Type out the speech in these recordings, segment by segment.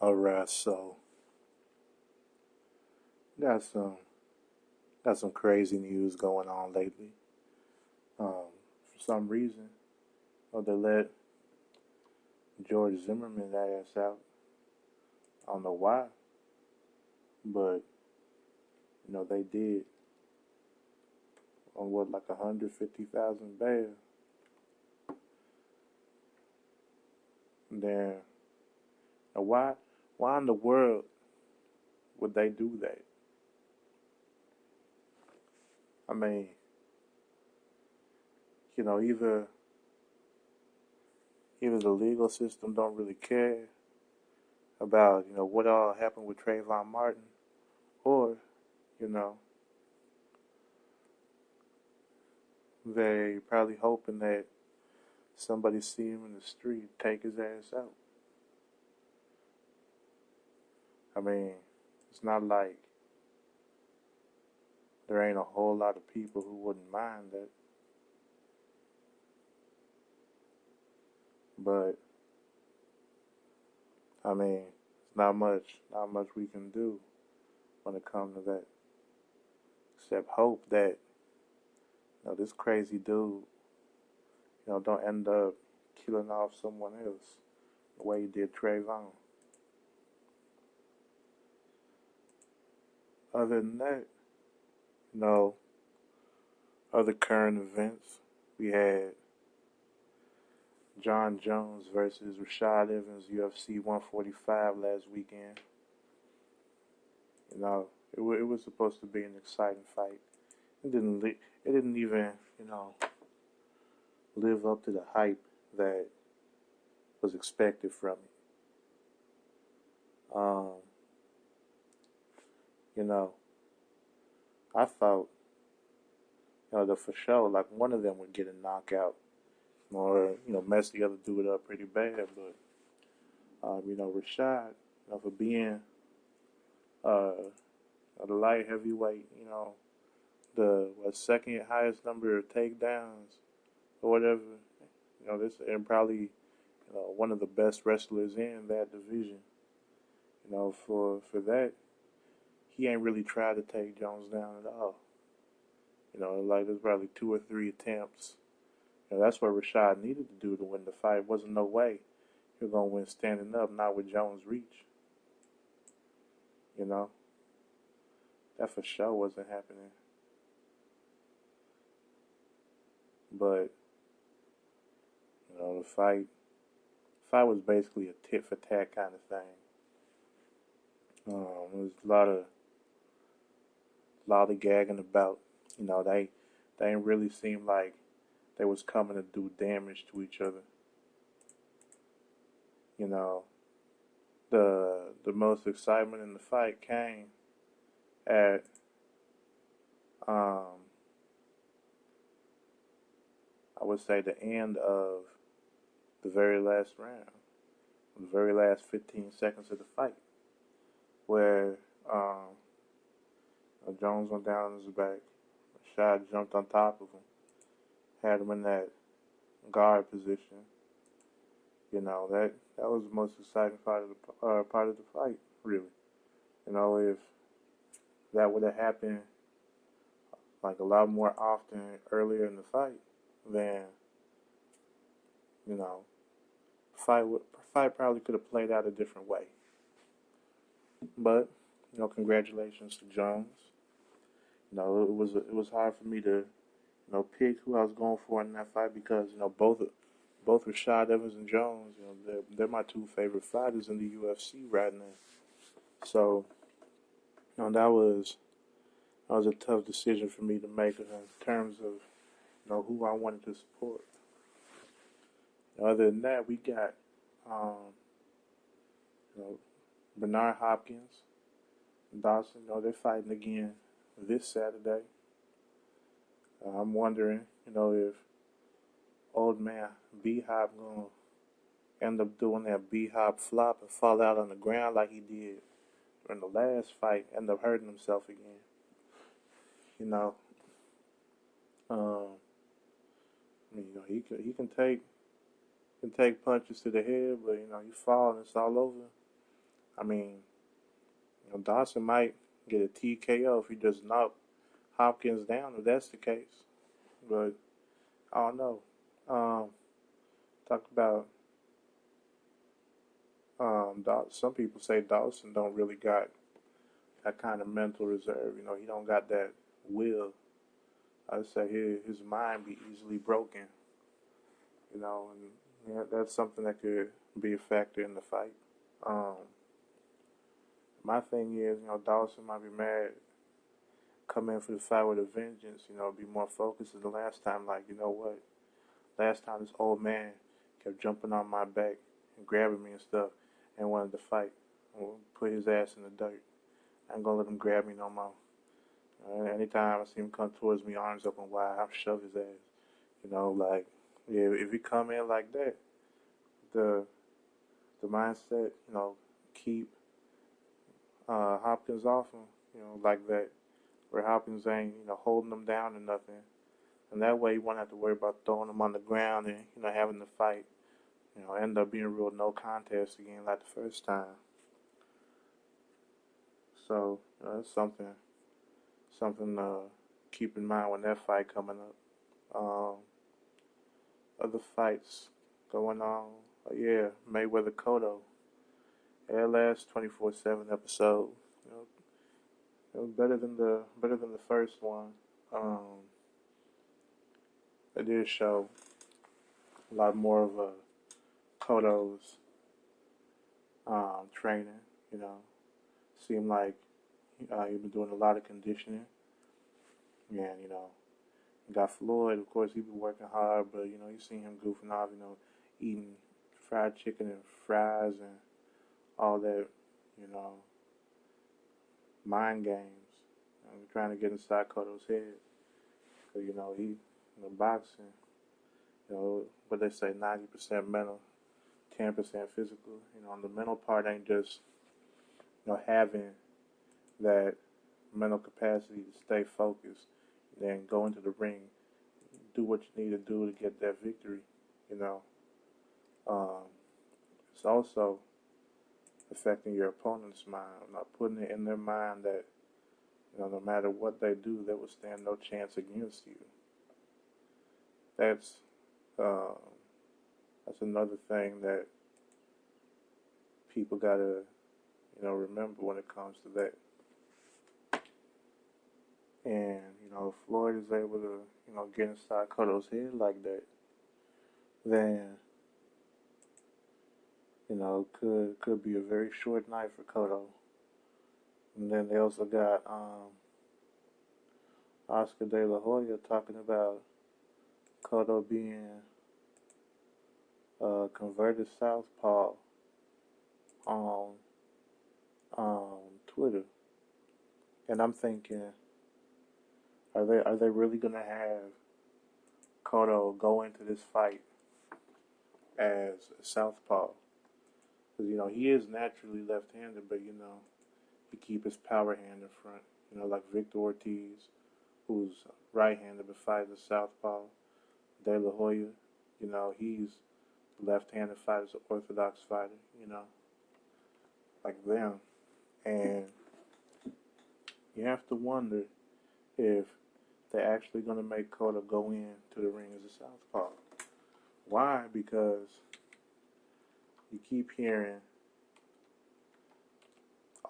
Alright, so got some got some crazy news going on lately. For some reason, they let George Zimmerman ass out. I don't know why, but they did on what, like 150,000 bail. And then why in the world would they do that? I mean, either the legal system don't really care about what all happened with Trayvon Martin, or you know they probably hoping that somebody see him in the street, take his ass out. I mean, it's not like there ain't a whole lot of people who wouldn't mind that, but I mean, it's not much we can do when it comes to that, except hope that this crazy dude, don't end up killing off someone else the way he did Trayvon. Other than that, you know, other current events, we had John Jones versus Rashad Evans, UFC 145 last weekend. It was supposed to be an exciting fight. It didn't even, live up to the hype that was expected from it. Um, you know, I thought, that for sure, like one of them would get a knockout or, mess the other dude up pretty bad. But, Rashad, for being uh, the light heavyweight, the second highest number of takedowns or whatever, this and probably one of the best wrestlers in that division. For that, he ain't really tried to take Jones down at all. Like there's probably two or three attempts. That's what Rashad needed to do to win the fight. Wasn't no way he was gonna win standing up, not with Jones' reach. That for sure wasn't happening. But the fight was basically a tit for tat kind of thing. There was a lot of gagging about. They ain't really seemed like they was coming to do damage to each other. The most excitement in the fight came at I would say the end of the very last round, the very last 15 seconds of the fight, where Jones went down on his back, Rashad jumped on top of him, had him in that guard position. That was the most exciting part of the fight, really. If that would have happened like a lot more often earlier in the fight, then fight probably could have played out a different way. But congratulations to Jones. It was hard for me to pick who I was going for in that fight because both Rashad Evans and Jones, they're my two favorite fighters in the UFC right now. So that was a tough decision for me to make in terms of who I wanted to support. Other than that, we got Bernard Hopkins and Dawson. They're fighting again this Saturday. I'm wondering, if old man B-Hop gonna end up doing that B-Hop flop and fall out on the ground like he did in the last fight, end up hurting himself again. He can take punches to the head, but you fall and it's all over. I mean, Dawson might get a TKO if he does knock Hopkins down, if that's the case. But I don't know. Um, talk about some people say Dawson don't really got that kind of mental reserve. He don't got that will. I'd say his mind be easily broken. And yeah, that's something that could be a factor in the fight. Um, my thing is, Dawson might be mad, come in for the fight with a vengeance, be more focused than the last time. Like, you know what? Last time this old man kept jumping on my back and grabbing me and stuff and wanted to fight. Put his ass in the dirt. I ain't gonna let him grab me no more. Anytime I see him come towards me, arms up and wide, I'll shove his ass. Like, yeah, if he come in like that, the mindset, keep Hopkins off him, like that, where Hopkins ain't, holding him down or nothing. And that way you won't have to worry about throwing him on the ground and, having to fight, end up being real no contest again like the first time. So, that's something to keep in mind when that fight coming up. Other fights going on. Yeah, Mayweather Cotto. That last 24/7 episode, it was better than the first one. It did show a lot more of Cotto's training. Seemed like he'd been doing a lot of conditioning, and got Floyd. Of course, he'd been working hard, but you seen him goofing off, eating fried chicken and fries and all that, mind games. Trying to get inside Cotto's head, because he, boxing, what they say, 90% mental, 10% physical. The mental part ain't just having that mental capacity to stay focused, then go into the ring, do what you need to do to get that victory. It's also affecting your opponent's mind, not putting it in their mind that no matter what they do, they will stand no chance against you. That's another thing that people gotta remember when it comes to that. And if Floyd is able to get inside Cotto's head like that, then could be a very short night for Cotto. And then they also got Oscar De La Hoya talking about Cotto being converted southpaw on Twitter, and I'm thinking, are they really gonna have Cotto go into this fight as a southpaw? Because he is naturally left-handed, but he keep his power hand in front. Like Victor Ortiz, who's right-handed but fights a southpaw. De La Hoya, he's left-handed fighter, an orthodox fighter. Like them. And you have to wonder if they're actually going to make Cotto go into the ring as a southpaw. Why? Because you keep hearing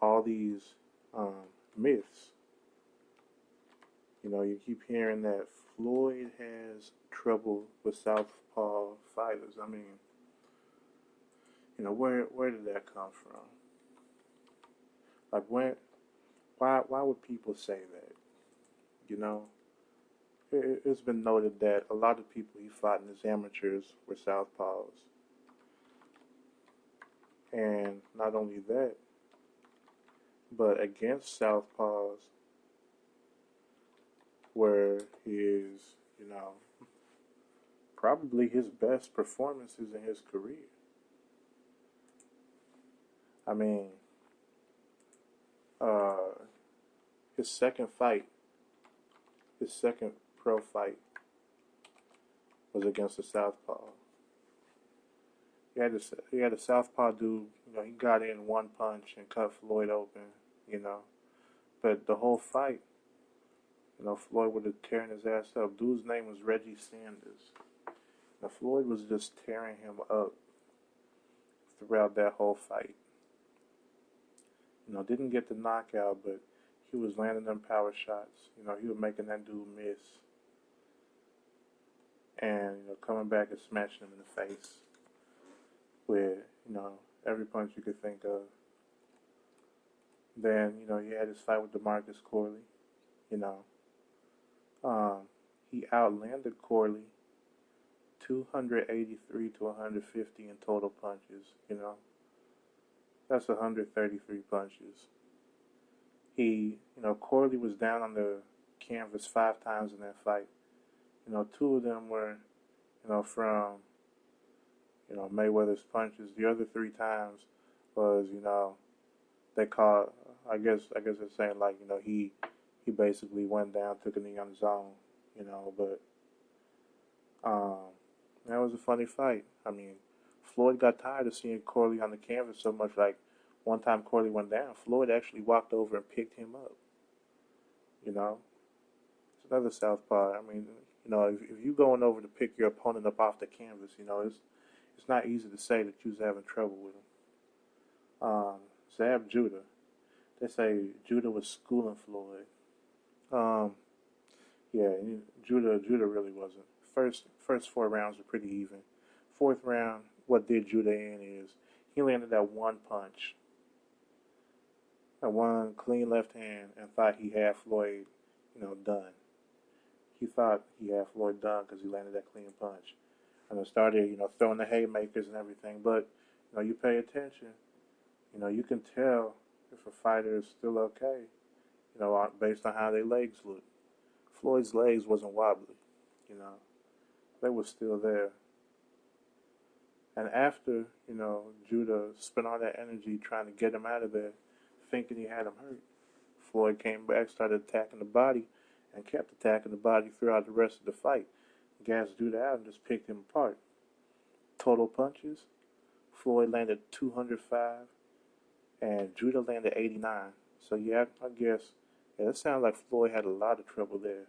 all these myths. You keep hearing that Floyd has trouble with southpaw fighters. I mean, where did that come from? Like, why would people say that? It's been noted that a lot of people he fought in his amateurs were southpaws. And not only that, but against southpaws were his, probably his best performances in his career. I mean, his second pro fight was against a southpaw. he had a southpaw dude. You know, he got in one punch and cut Floyd open. You know, but the whole fight, you know, Floyd would have tearing his ass up. Dude's name was Reggie Sanders. Now Floyd was just tearing him up throughout that whole fight. You know, didn't get the knockout, but he was landing them power shots. You know, he was making that dude miss. And, you know, coming back and smashing him in the face with, you know, every punch you could think of. Then, you know, he had his fight with DeMarcus Corley. You know, he outlanded Corley 283 to 150 in total punches. You know, that's 133 punches. You know, Corley was down on the canvas 5 times in that fight. You know, 2 of them were, you know, from, you know, Mayweather's punches. The other 3 times was, you know, they called, I guess they're saying, like, you know, he basically went down, took a knee on his own, you know, but that was a funny fight. I mean, Floyd got tired of seeing Corley on the canvas so much. Like, one time Corley went down, Floyd actually walked over and picked him up, you know. It's another southpaw. I mean, you know, if you going over to pick your opponent up off the canvas, you know, it's not easy to say that you was having trouble with him. Zab Judah. They say Judah was schooling Floyd. Yeah, Judah really wasn't. First 4 rounds were pretty even. 4th round, what did Judah in is he landed that one punch, that one clean left hand, and thought he had Floyd, you know, done. He thought he had Floyd done because he landed that clean punch, and it started, you know, throwing the haymakers and everything. But, you know, you pay attention, you know, you can tell if a fighter is still okay, you know, based on how their legs look. Floyd's legs wasn't wobbly, you know, they were still there. And after, you know, Judah spent all that energy trying to get him out of there, thinking he had him hurt, Floyd came back, started attacking the body, and kept attacking the body throughout the rest of the fight. Gassed Judah out and just picked him apart. Total punches, Floyd landed 205, and Judah landed 89. So yeah, I guess, yeah, it sounds like Floyd had a lot of trouble there.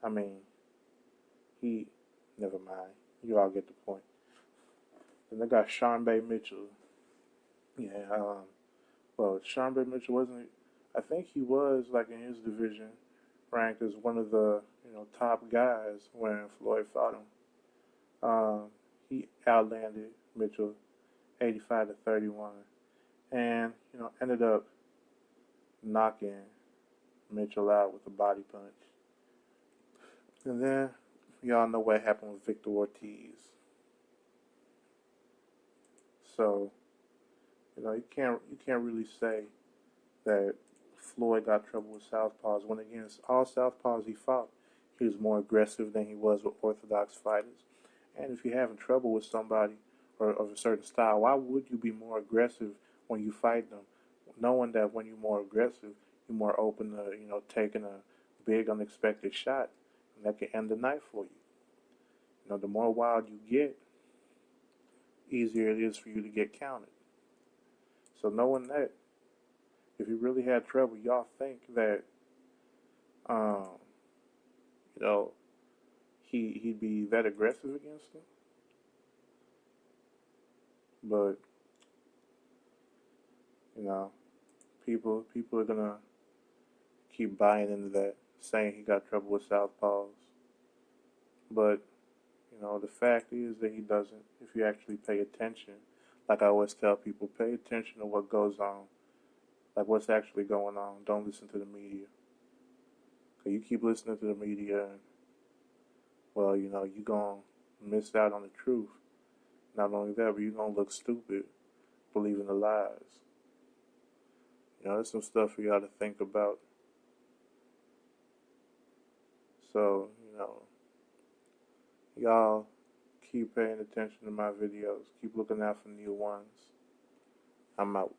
I mean, never mind. You all get the point. Then they got Sharmba Mitchell. Yeah, well, Sharmba Mitchell wasn't, I think he was, like, in his division, ranked as one of the, you know, top guys when Floyd fought him. He outlanded Mitchell 85 to 31. And, you know, ended up knocking Mitchell out with a body punch. And then, y'all know what happened with Victor Ortiz. So, you know, you can't really say that Floyd got trouble with southpaws. When against all southpaws he fought, he was more aggressive than he was with orthodox fighters. And if you're having trouble with somebody or of a certain style, why would you be more aggressive when you fight them, knowing that when you're more aggressive, you're more open to, you know, taking a big unexpected shot, and that can end the night for you. You know, the more wild you get, easier it is for you to get counted. So knowing that, if you really had trouble, y'all think that, you know, he'd be that aggressive against them? But, you know, people are gonna keep buying into that, saying he got trouble with southpaws. But, you know, the fact is that he doesn't, if you actually pay attention. Like I always tell people, pay attention to what goes on. Like what's actually going on. Don't listen to the media. Because you keep listening to the media and, well, you know, you're going to miss out on the truth. Not only that, but you're going to look stupid believing the lies. You know, there's some stuff for y'all to think about. So, you know, y'all keep paying attention to my videos. Keep looking out for new ones. I'm out.